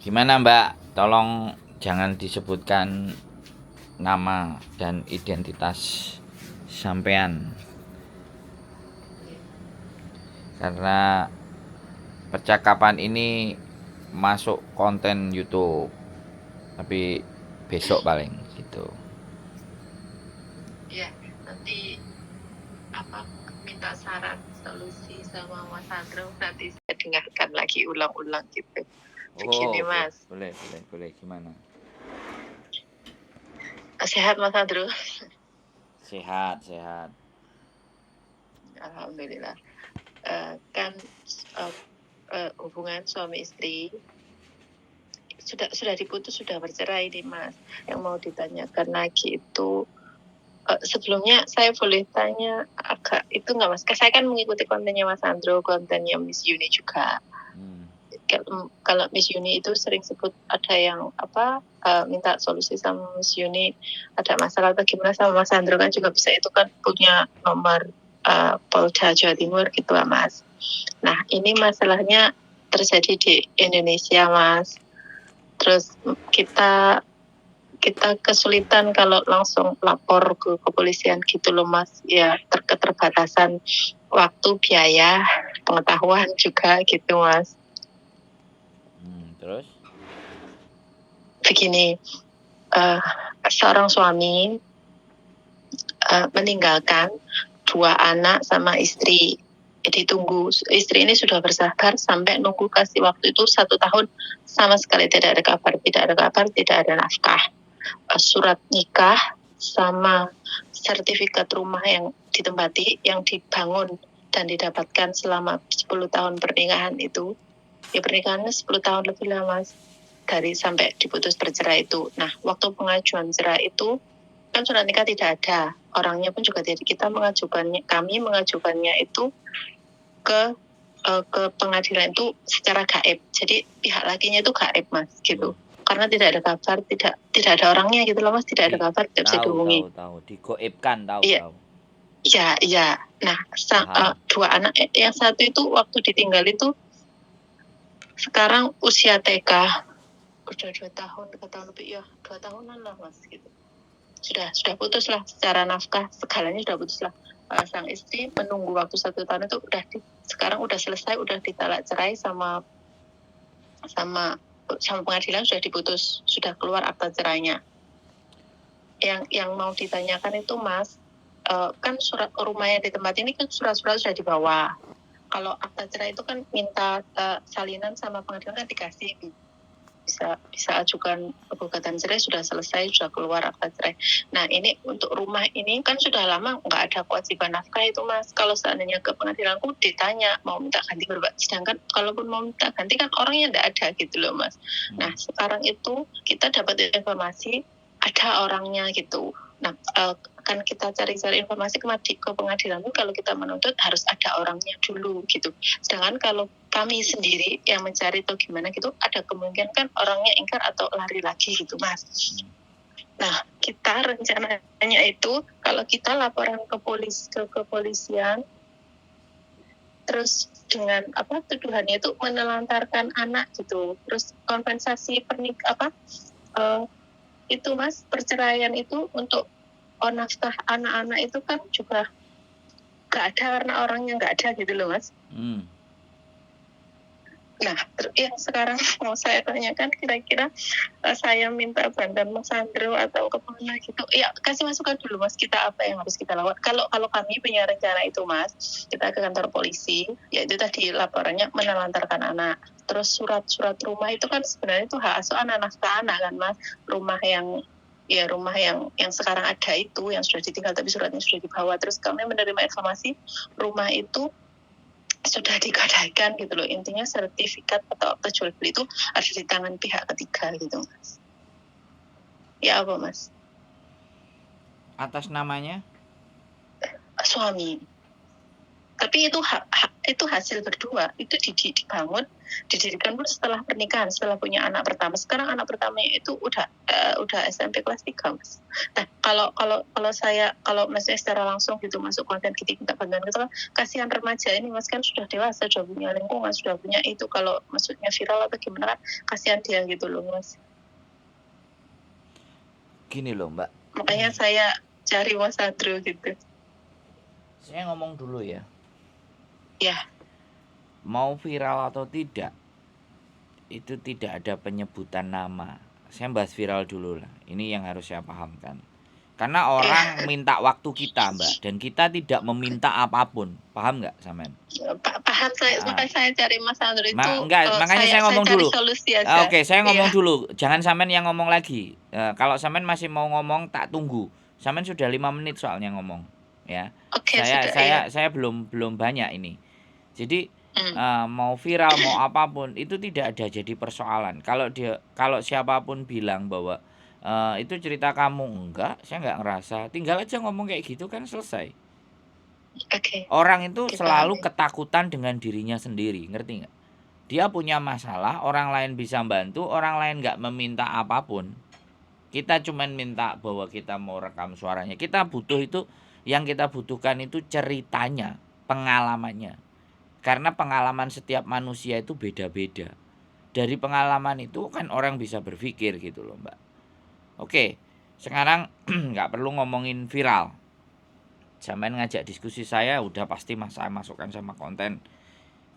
Gimana Mbak? Tolong jangan disebutkan nama dan identitas sampean karena percakapan ini masuk konten YouTube. Tapi besok paling gitu. Ya, nanti minta saran solusi sama Mas Andro, nanti saya dengarkan lagi ulang-ulang gitu. Begini Oh, Mas, boleh. Gimana? sehat Mas Andro? Sehat. Alhamdulillah. Kan hubungan suami istri sudah diputus, sudah bercerai nih Mas. Yang mau ditanyakan lagi itu sebelumnya saya boleh tanya agak itu nggak Mas? Saya kan mengikuti kontennya Mas Andro, kontennya Miss Yuni juga. Kalau Miss Yuni itu sering sebut ada yang minta solusi sama Miss Yuni, ada masalah atau gimana sama Mas Andro kan juga bisa, itu kan punya nomor Polda Jawa Timur gitu lah Mas. Nah ini masalahnya terjadi di Indonesia Mas. Terus kita kesulitan kalau langsung lapor ke kepolisian gitu loh Mas. Ya keterbatasan waktu, biaya, pengetahuan juga gitu Mas. Terus? Begini, seorang suami meninggalkan 2 anak sama istri. Jadi tunggu, istri ini sudah bersabar sampai nunggu kasih waktu itu 1 tahun, sama sekali tidak ada kabar, tidak ada nafkah. Surat nikah sama sertifikat rumah yang ditempati, yang dibangun dan didapatkan selama 10 tahun pernikahan itu, ya pernikahannya 10 tahun lebih lah Mas, dari sampai diputus bercerai itu. Nah, waktu pengajuan cerai itu kan surat nikah tidak ada, orangnya pun juga tidak. Kami mengajukannya itu ke pengadilan itu secara gaib. Jadi pihak lakinya itu gaib Mas gitu. Karena tidak ada kabar, tidak ada orangnya gitu loh Mas, tidak ada kabar, tidak bisa dihubungi. Tahu. Digoibkan tahu. Iya. Nah, 2 anak, yang satu itu waktu ditinggal itu sekarang usia TK, udah 2 tahun, 3 tahun lebih ya, 2 tahunan lah Mas gitu. Sudah putus lah secara nafkah, segalanya sudah putus lah. Sang istri menunggu waktu 1 tahun itu sekarang udah selesai, udah ditalak cerai sama pengadilan, sudah diputus, sudah keluar akta cerainya. Yang mau ditanyakan itu Mas, kan surat rumahnya di tempat ini kan surat-surat sudah dibawa. Kalau akta cerai itu kan minta salinan sama pengadilan kan dikasih, bisa ajukan gugatan cerai, sudah selesai, sudah keluar akta cerai. Nah ini untuk rumah ini kan sudah lama nggak ada kewajiban nafkah itu Mas. Kalau seandainya ke pengadilan pun ditanya mau minta ganti berapa, sedangkan kalaupun mau minta ganti kan orangnya nggak ada gitu loh Mas. Nah sekarang itu kita dapat informasi ada orangnya gitu. Nah kan kita cari-cari informasi ke pengadilan pun kalau kita menuntut harus ada orangnya dulu gitu. Sedangkan kalau kami sendiri yang mencari atau gimana gitu, ada kemungkinan kan orangnya ingkar atau lari lagi gitu Mas. Nah kita rencananya itu kalau kita laporan ke kepolisian, terus dengan tuduhannya itu menelantarkan anak gitu, terus kompensasi itu Mas, perceraian itu untuk nafkah anak-anak itu kan juga nggak ada karena orangnya nggak ada gitu loh Mas. Nah, yang sekarang mau saya tanyakan, kira-kira saya minta bantuan Mas Andro atau kemana gitu. Ya, kasih masukan dulu Mas, kita apa yang harus kita lakukan. Kalau kami punya rencana itu Mas, kita ke kantor polisi, yaitu tadi laporannya menelantarkan anak. Terus surat-surat rumah itu kan sebenarnya itu hak asuh anak, nafkah anak kan Mas. Rumah yang sekarang ada itu, yang sudah ditinggal tapi suratnya sudah dibawa. Terus kami menerima informasi rumah itu sudah digadaikan gitu loh. Intinya sertifikat atau akta jual beli itu ada di tangan pihak ketiga gitu Mas. Ya apa Mas? Atas namanya? Suami. Tapi itu hasil berdua, itu dibangun, didirikan pun setelah pernikahan, setelah punya anak pertama. Sekarang anak pertamanya itu udah SMP kelas 3, Mas. Nah, kalau saya maksudnya secara langsung gitu masuk konten kita bantuan gitu kan, kasihan remaja ini, Mas, kan sudah dewasa, sudah punya lingkungan, sudah punya itu, kalau maksudnya viral atau gimana kan kasihan dia gitu loh, Mas. Gini loh, Mbak. Makanya saya cari Mas Adro gitu. Saya ngomong dulu ya. Ya. Mau viral atau tidak, itu tidak ada penyebutan nama. Saya bahas viral dulu lah. Ini yang harus saya pahamkan. Karena orang minta waktu kita, Mbak, dan kita tidak meminta apapun. Paham nggak, Samen? Paham, makanya saya cari Mas Andro itu. Makanya saya ngomong cari dulu. Solusi aja. Oke, saya ngomong dulu. Jangan Samen yang ngomong lagi. Kalau Samen masih mau ngomong, tak tunggu. Samen sudah 5 menit soalnya ngomong, ya. Oke, saya belum banyak ini. Jadi mau viral mau apapun itu tidak ada jadi persoalan. Kalau siapapun bilang bahwa itu cerita kamu, enggak, saya enggak ngerasa. Tinggal aja ngomong kayak gitu kan selesai. Orang itu selalu ketakutan dengan dirinya sendiri, ngerti nggak? Dia punya masalah, orang lain bisa bantu, orang lain nggak meminta apapun. Kita cuman minta bahwa kita mau rekam suaranya. Kita butuh itu, yang kita butuhkan itu ceritanya, pengalamannya. Karena pengalaman setiap manusia itu beda-beda. Dari pengalaman itu kan orang bisa berpikir gitu loh, Mbak. Oke, sekarang nggak perlu ngomongin viral. Sampean ngajak diskusi saya udah pasti saya masukkan sama konten.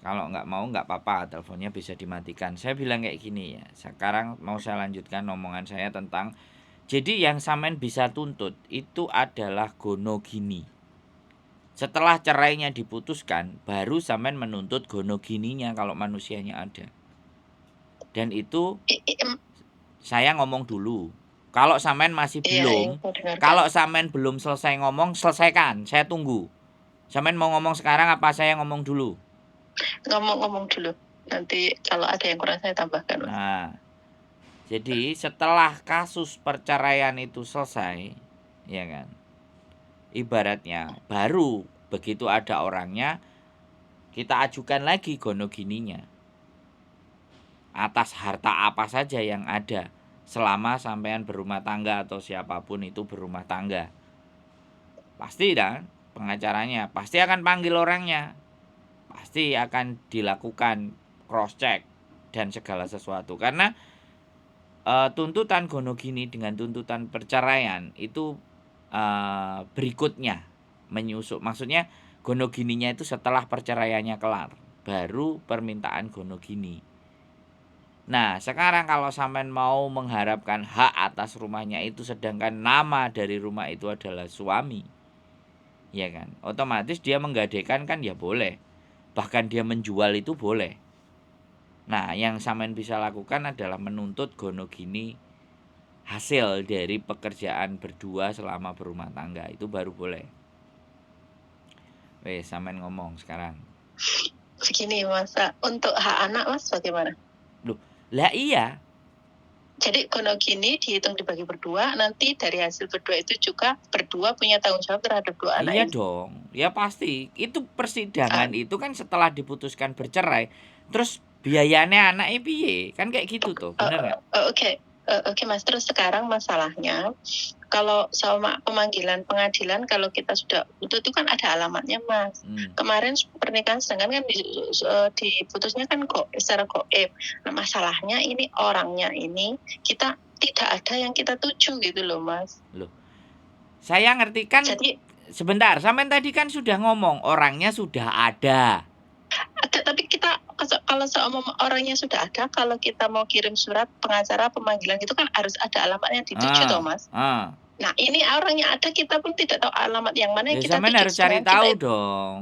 Kalau nggak mau nggak apa-apa, teleponnya bisa dimatikan. Saya bilang kayak gini ya. Sekarang mau saya lanjutkan omongan saya tentang, jadi yang Samen bisa tuntut itu adalah gonogini. Setelah cerainya diputuskan, baru Samen menuntut gonogininya kalau manusianya ada. Dan itu saya ngomong dulu. Kalau Samen masih belum, kalau Samen belum selesai ngomong, selesaikan. Saya tunggu. Samen mau ngomong sekarang apa saya ngomong dulu? Ngomong dulu. Nanti kalau ada yang kurang saya tambahkan. Nah, jadi setelah kasus perceraian itu selesai, ya kan? Ibaratnya baru begitu ada orangnya, kita ajukan lagi gonogininya. Atas harta apa saja yang ada selama sampean berumah tangga atau siapapun itu berumah tangga. Pasti kan pengacaranya pasti akan panggil orangnya. Pasti akan dilakukan cross check dan segala sesuatu, karena tuntutan gonogini dengan tuntutan perceraian itu berikutnya menyusul. Maksudnya gonogininya itu setelah perceraiannya kelar, baru permintaan gonogini. Nah, sekarang kalau sampean mau mengharapkan hak atas rumahnya itu, sedangkan nama dari rumah itu adalah suami, ya kan, otomatis dia menggadaikan kan ya boleh. Bahkan dia menjual itu boleh. Nah, yang Samen bisa lakukan adalah menuntut gonogini hasil dari pekerjaan berdua selama berumah tangga, itu baru boleh. Wes, Samen ngomong sekarang. Begini, Mas, untuk hak anak, Mas, bagaimana? Loh, lah iya. Jadi gonogini dihitung dibagi berdua, nanti dari hasil berdua itu juga berdua punya tanggung jawab terhadap dua anak. Iya dong, ya pasti. Itu persidangan itu kan setelah diputuskan bercerai, terus biayanya anaknya piye? Kan kayak gitu tuh, bener nggak? Oke, Mas, terus sekarang masalahnya kalau sama pemanggilan pengadilan, kalau kita sudah itu kan ada alamatnya, Mas. Kemarin pernikahan sedangkan kan diputusnya kan secara goib. Nah, masalahnya ini orangnya ini kita tidak ada yang kita tuju gitu loh, Mas. Loh, saya ngerti kan. Jadi sebentar, Samen tadi kan sudah ngomong orangnya sudah ada. Tapi kita kalau orangnya sudah ada, kalau kita mau kirim surat pengacara pemanggilan itu kan harus ada alamatnya dituju toh, Mas. Nah, ini orangnya ada, kita pun tidak tahu alamat yang mana yang kita tuju. Samen harus cari tahu dong.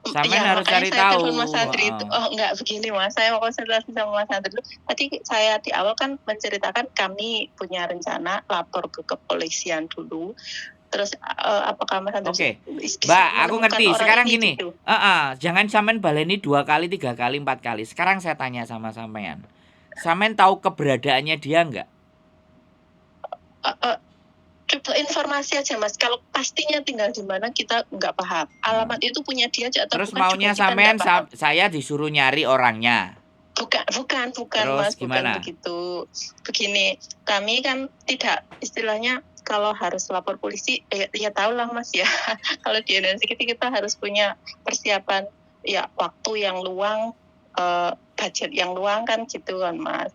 Samen harus cari tahu. Mas Andri itu, enggak begini, Mas. Saya mau konsultasi sama Mas Andri dulu. Tadi saya di awal kan menceritakan kami punya rencana lapor ke kepolisian dulu. Terus apakah Mas Andri? Oke, Mbak, aku ngerti. Sekarang gini, gitu. Jangan Samen baleni 2 kali, 3 kali, 4 kali. Sekarang saya tanya sama sampean. Samen tahu keberadaannya dia enggak? Coba informasi aja Mas, kalau pastinya tinggal di mana kita nggak paham. Alamat itu punya dia aja atau Terus bukan juga maunya kita sampean nggak paham. saya disuruh nyari orangnya. Bukan Terus Mas, bukan gimana? begitu. Begini, kami kan tidak istilahnya kalau harus lapor polisi, ya tahu lah Mas ya. Kalau di Indonesia kita harus punya persiapan, ya waktu yang luang, budget yang luang kan gitu kan Mas.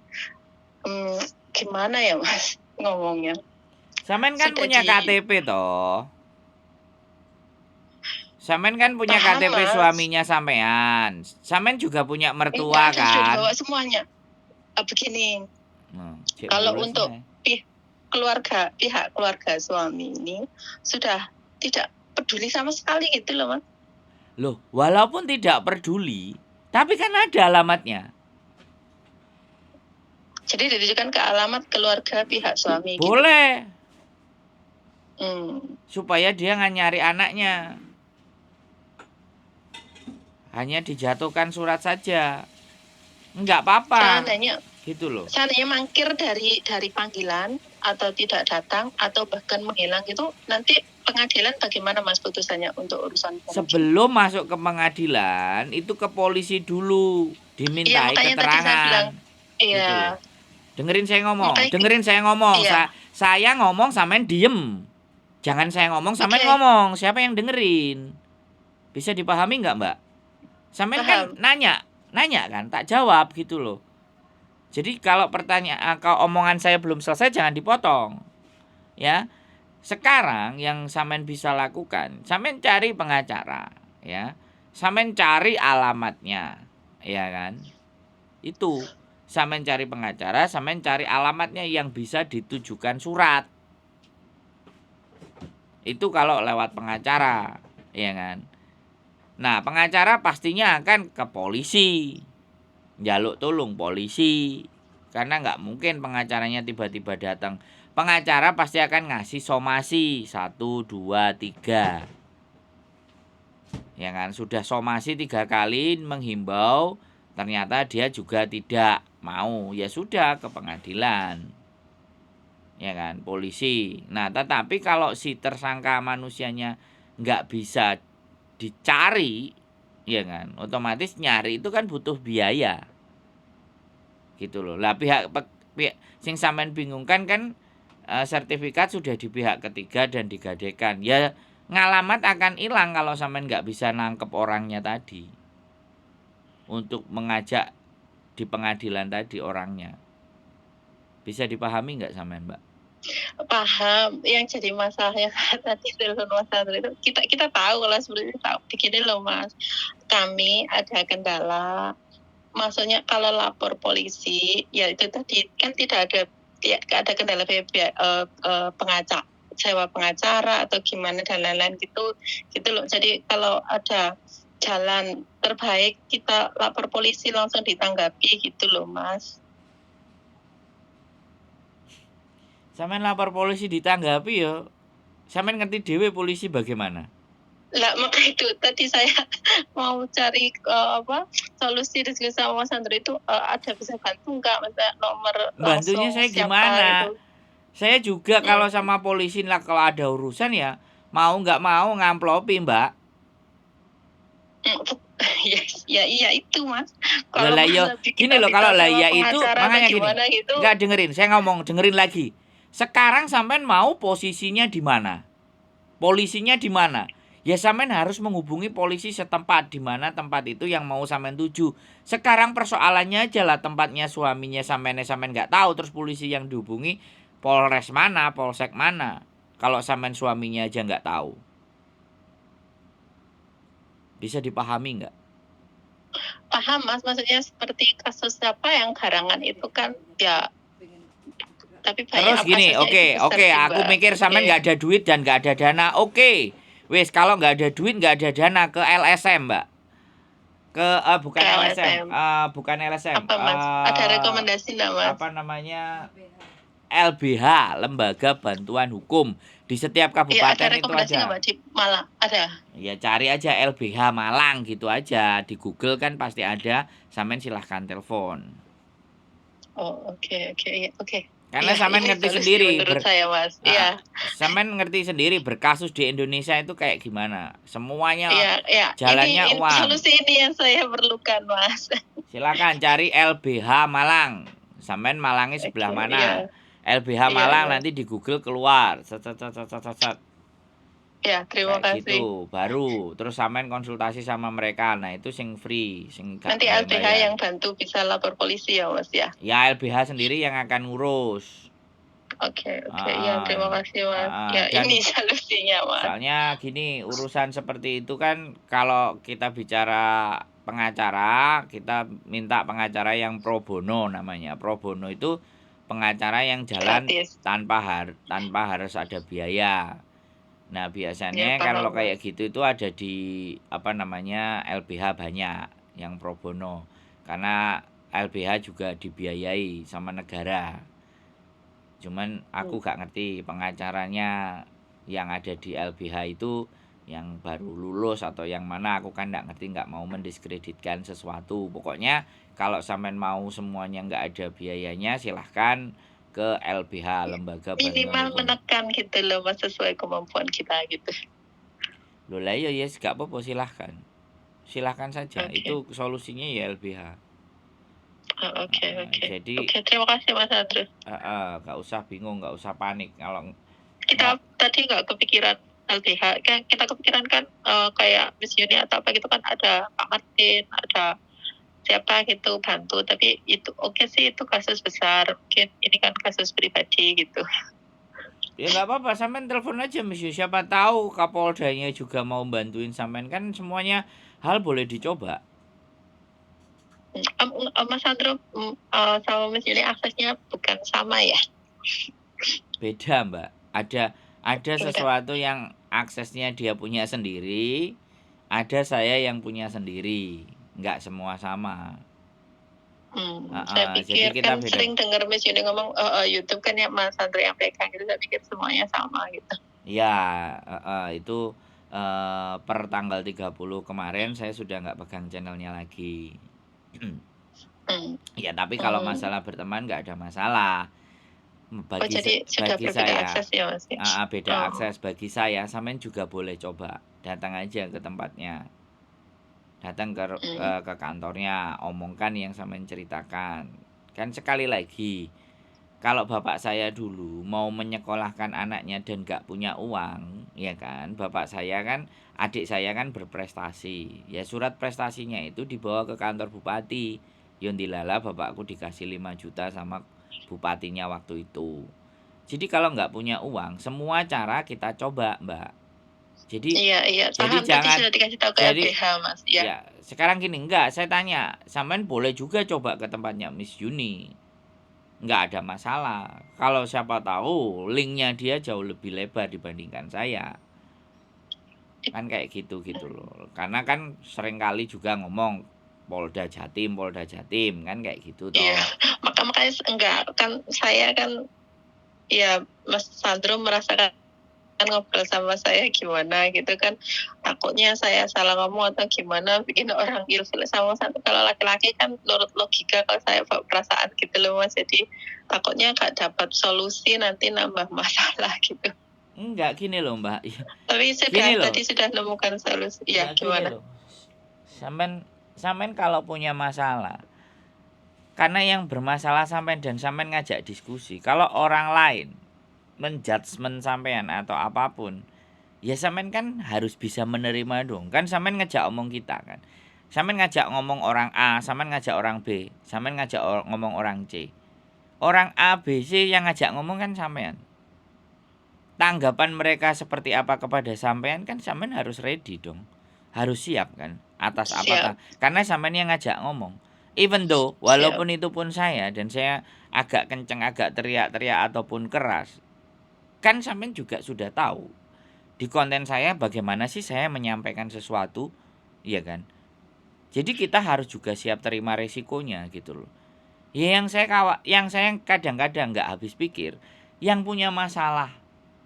Gimana ya Mas ngomongnya? Sampean kan Sudah punya di KTP toh. Sampean kan punya paham KTP Mas. suaminya sampean. Sampean juga punya mertua Enggak, sudah kan? dibawa semuanya. Begini, kalau Mulus untuk nih. pihak keluarga suami ini sudah tidak peduli sama sekali gitu loh Mas. Loh, walaupun tidak peduli, tapi kan ada alamatnya. Jadi ditujukan ke alamat keluarga pihak suami. Boleh. Gitu. Supaya dia nggak nyari anaknya. Hanya dijatuhkan surat saja. Enggak apa-apa. Seandainya gitu loh. Seandainya mangkir dari panggilan atau tidak datang atau bahkan menghilang itu nanti pengadilan bagaimana Mas putusannya untuk urusan pengunjung? Sebelum masuk ke pengadilan itu ke polisi dulu dimintai keterangan. Iya. Gitu dengerin saya ngomong. Iya. Saya ngomong sampean diem. Jangan saya ngomong sampean ngomong. Siapa yang dengerin? Bisa dipahami nggak Mbak? Sampean kan nanya kan, tak jawab gitu loh. Jadi kalau omongan saya belum selesai jangan dipotong. Ya. Sekarang yang sampean bisa lakukan, sampean cari pengacara, ya. Sampean cari alamatnya, ya kan? Itu. Sampean cari pengacara, sampean cari alamatnya yang bisa ditujukan surat. Itu kalau lewat pengacara, ya kan? Nah, pengacara pastinya akan ke polisi. Njaluk tolong polisi. Karena nggak mungkin pengacaranya tiba-tiba datang. Pengacara pasti akan ngasih somasi 1, 2, 3. Ya kan, sudah somasi 3 kali menghimbau, ternyata dia juga tidak mau, ya sudah ke pengadilan. Ya kan, polisi. Nah, tetapi kalau si tersangka manusianya nggak bisa dicari, ya kan, otomatis nyari itu kan butuh biaya. Gitu loh. Lah pihak sing sampean bingungkan kan sertifikat sudah di pihak ketiga dan digadekan. Ya ngalamat akan hilang kalau sampean nggak bisa nangkep orangnya tadi. Untuk mengajak di pengadilan tadi orangnya. Bisa dipahami nggak sampean, Mbak? Paham. Yang jadi masalahnya tadi telepon Mas Andri itu kita tahu kalau sebenarnya tahu. Begini loh Mas, kami ada kendala. Maksudnya kalau lapor polisi, ya itu tadi kan tidak ada kendala pengacara, sewa pengacara atau gimana dan lain-lain gitu loh. Jadi kalau ada jalan terbaik kita lapor polisi langsung ditanggapi gitu loh Mas. Sampean lapor polisi ditanggapi ya. Sampean ngerti dhewe polisi bagaimana? Lah maka itu tadi saya mau cari solusi diskusi sama Mas Andri itu ada bisa bantu nggak misalnya nomor bantunya langsung saya gimana gitu. Saya juga kalau sama polisi lah kalau ada urusan ya mau nggak mau ngamplopi Mbak. Ya iya itu Mas. Kalau gini loh, kalau lah ya itu makanya gini gitu. Nggak dengerin, saya ngomong dengerin lagi. Sekarang sampean mau posisinya di mana? Polisinya di mana? Ya sampean harus menghubungi polisi setempat di mana tempat itu yang mau sampean tuju. Sekarang persoalannya aja lah tempatnya suaminya sampean nggak tahu, terus polisi yang dihubungi Polres mana, Polsek mana. Kalau sampean suaminya aja nggak tahu. Bisa dipahami nggak? Paham Mas, maksudnya seperti kasus yang Garangan itu kan ya. Tapi terus gini, oke, aku mikir sampean nggak ada duit dan nggak ada dana, oke. Wes kalau nggak ada duit nggak ada dana ke LSM Mbak. Bukan LSM, bukan LSM. Apa Mas? Ada rekomendasi nggak Mas? Apa namanya? LBH, Lembaga Bantuan Hukum. Di setiap kabupaten ada itu ada. Di Malang ada. Ya cari aja LBH Malang gitu aja. Di Google kan pasti ada. Sampean silahkan telepon. Oh oke. Karena Ya, sampean ini ngerti solusi sendiri menurut saya, Mas. Iya, sampean ngerti sendiri berkasus di Indonesia itu kayak gimana. Semuanya iya, iya. jalannya uang. Solusi ini yang saya perlukan, Mas. Silakan cari LBH Malang. Sampean Malangnya sebelah Oke, iya, mana? LBH iya, Malang Mas. nanti di Google keluar. Set, set, set, set, set, set. Ya, terima Kayak kasih. gitu. Baru terus sampean konsultasi sama mereka. Nah, itu sing free, sing gak Nanti LBH bayar-bayar. yang bantu bisa lapor polisi ya, Mas ya. Ya LBH sendiri yang akan ngurus. Oke, oke. Ya, terima kasih, Mas. Ya, ini Dan solusinya, Mas. soalnya gini, urusan seperti itu kan kalau kita bicara pengacara, kita minta pengacara yang pro bono namanya. Pro bono itu pengacara yang jalan Gratis. tanpa harus ada biaya. Nah, Ya, biasanya kalau paham, kayak Mas. gitu itu ada di apa namanya LBH banyak yang pro bono. Karena LBH juga dibiayai sama negara. Cuman aku gak ngerti pengacaranya yang ada di LBH itu yang baru lulus atau yang mana, aku kan gak ngerti, gak mau mendiskreditkan sesuatu. Pokoknya kalau sampean mau semuanya gak ada biayanya, silahkan ke LBH, Lembaga Bantuan Minimal Hukum. menekan gitu loh, Mas, sesuai kemampuan kita gitu. Loh lah ya yes, gak apa-apa, silahkan. Silahkan saja, Oke. itu solusinya ya LBH. Oke, oke. Jadi Oke, terima kasih, Mas Andrew. gak usah bingung, gak usah panik. Kalau Kita tadi nggak kepikiran LBH, kan kita kepikiran kan kayak Miss Yuni atau apa gitu kan ada Pak Martin, ada siapa gitu bantu, tapi itu oke sih, itu kasus besar, mungkin ini kan kasus pribadi gitu. ya nggak apa-apa, sampean telepon aja Miss Yu. Siapa tahu Kapoldanya juga mau bantuin sampean, kan semuanya hal boleh dicoba. Mas Andrew sama Miss Yuni aksesnya bukan sama ya? Beda Mbak. Ada Beda. sesuatu yang aksesnya dia punya sendiri, ada saya yang punya sendiri. Nggak semua sama. Saya Jadi pikir kita kan beda. sering dengar Miss Yuni ngomong YouTube kan ya Mas Andrew yang pegang gitu, saya pikir semuanya sama gitu. Ya, itu per tanggal 30 kemarin saya sudah nggak pegang channelnya lagi. Ya, tapi kalau masalah berteman nggak ada masalah. Bagi jadi sudah bagi berbeda saya, akses ya Mas ya? beda akses. Bagi saya, sampean juga boleh coba datang aja ke tempatnya. Datang ke kantornya, omongkan yang sampean ceritakan. Kan sekali lagi, kalau bapak saya dulu mau menyekolahkan anaknya dan gak punya uang, ya kan, bapak saya kan, adik saya kan berprestasi. Ya surat prestasinya itu dibawa ke kantor bupati. Yondilala bapakku dikasih 5 juta sama bupatinya waktu itu. Jadi kalau nggak punya uang, semua cara kita coba, Mbak. Iya, Jadi paham. Tadi jangan, sudah dikasih tahu ke jadi LBH Mas ya. ya sekarang gini, enggak, saya tanya, sampean boleh juga coba ke tempatnya Miss Yuni. Nggak ada masalah. Kalau siapa tahu linknya dia jauh lebih lebar dibandingkan saya. Kan kayak gitu loh. Karena kan seringkali juga ngomong Polda Jatim kan kayak gitu toh. Iya, makanya enggak kan, saya kan ya Mas Sandro merasakan ngobrol sama saya gimana gitu kan, takutnya saya salah ngomong atau gimana bikin orang ilfil sama saya. Kalau laki-laki kan nurut logika, kalau saya bawa perasaan gitu loh Mas, jadi takutnya nggak dapat solusi, nanti nambah masalah gitu. Enggak, gini loh Mbak. Tapi Gini loh. tadi sudah nemukan solusi ya, Enggak, gini gimana? loh. Sampean kalau punya masalah, karena yang bermasalah sampean dan sampean ngajak diskusi. Kalau orang lain menjudgment sampean atau apapun, ya sampean kan harus bisa menerima dong. Kan sampean ngajak omong kita kan. Sampean ngajak ngomong orang A, sampean ngajak orang B, sampean ngajak ngomong orang C. Orang A, B, C yang ngajak ngomong kan sampean. Tanggapan mereka seperti apa kepada sampean kan sampean harus ready dong. Harus siap kan atas apa. Karena sampean yang ngajak ngomong. Even though walaupun itu pun saya dan saya agak kenceng, agak teriak-teriak ataupun keras, kan sampean juga sudah tahu di konten saya bagaimana sih saya menyampaikan sesuatu, iya kan? Jadi kita harus juga siap terima resikonya gitu loh. Ya yang saya kadang-kadang nggak habis pikir, yang punya masalah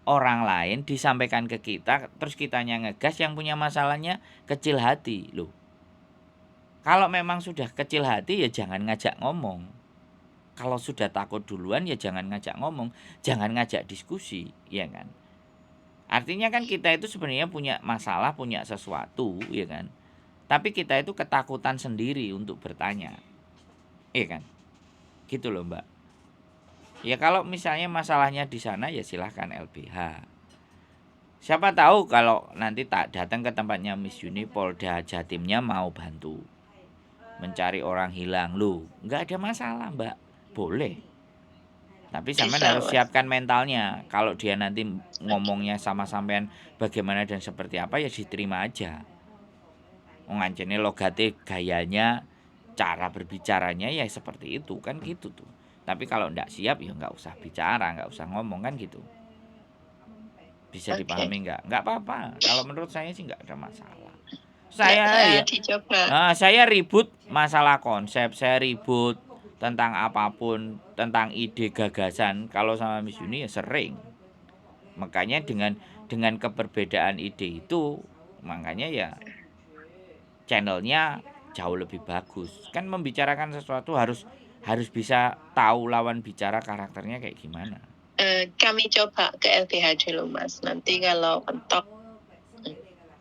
orang lain disampaikan ke kita, terus kitanya ngegas, yang punya masalahnya kecil hati loh. Kalau memang sudah kecil hati ya jangan ngajak ngomong. kalau sudah takut duluan ya jangan ngajak ngomong, jangan ngajak diskusi, ya kan? Artinya kan kita itu sebenarnya punya masalah, punya sesuatu, ya kan? Tapi kita itu ketakutan sendiri untuk bertanya, ya kan? Gitu loh, Mbak. Ya kalau misalnya masalahnya di sana ya silahkan LBH. Siapa tahu kalau nanti tak datang ke tempatnya Miss Uni, Polda Jatimnya mau bantu mencari orang hilang. Loh, nggak ada masalah, Mbak. Boleh. Tapi sampean Bisa, harus Mas. siapkan mentalnya. Kalau dia nanti ngomongnya sama sampean bagaimana dan seperti apa ya diterima aja. Ngancene logate gayanya, cara berbicaranya ya seperti itu kan gitu tuh. Tapi kalau ndak siap ya nggak usah bicara, nggak usah ngomong kan gitu. Bisa Oke. dipahami nggak? Nggak apa-apa. Kalau menurut saya sih nggak ada masalah. Nggak Saya dicoba. saya ribut masalah konsep, saya ribut tentang apapun, tentang ide gagasan. Kalau sama Miss Yuni ya sering. Makanya dengan keberbedaan ide itu, makanya ya channelnya jauh lebih bagus. Kan membicarakan sesuatu harus bisa tahu lawan bicara karakternya kayak gimana. Kami coba ke LBH dulu, Mas. Nanti kalau mentok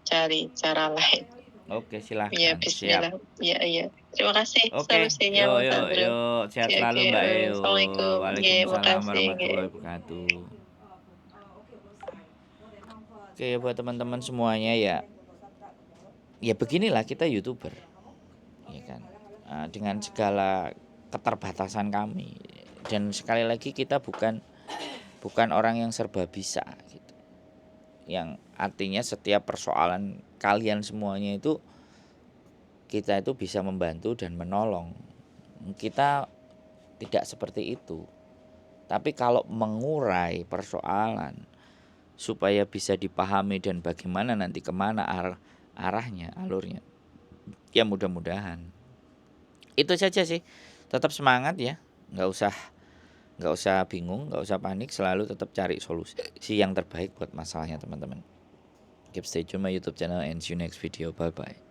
cari cara lain. Oke, Ya, silahkan. Siap. bismillah. Iya. Terima kasih Oke, solusinya, yuk Mas yuk Andrew. yuk. Sehat Oke, selalu Mbak Eo. Assalamualaikum. Waalaikumsalam Makasih. warahmatullahi wabarakatuh. Oke, buat teman-teman semuanya ya beginilah kita YouTuber. Ya kan. Dengan segala keterbatasan kami, dan sekali lagi kita bukan orang yang serba bisa gitu. Yang artinya setiap persoalan kalian semuanya itu kita itu bisa membantu dan menolong. Kita tidak seperti itu. Tapi kalau mengurai persoalan supaya bisa dipahami dan bagaimana nanti kemana arahnya, alurnya, ya mudah-mudahan. Itu saja sih. Tetap semangat ya. Nggak usah bingung, nggak usah panik. Selalu tetap cari solusi yang terbaik buat masalahnya teman-teman. Keep stay tune my YouTube channel and see you next video. Bye bye.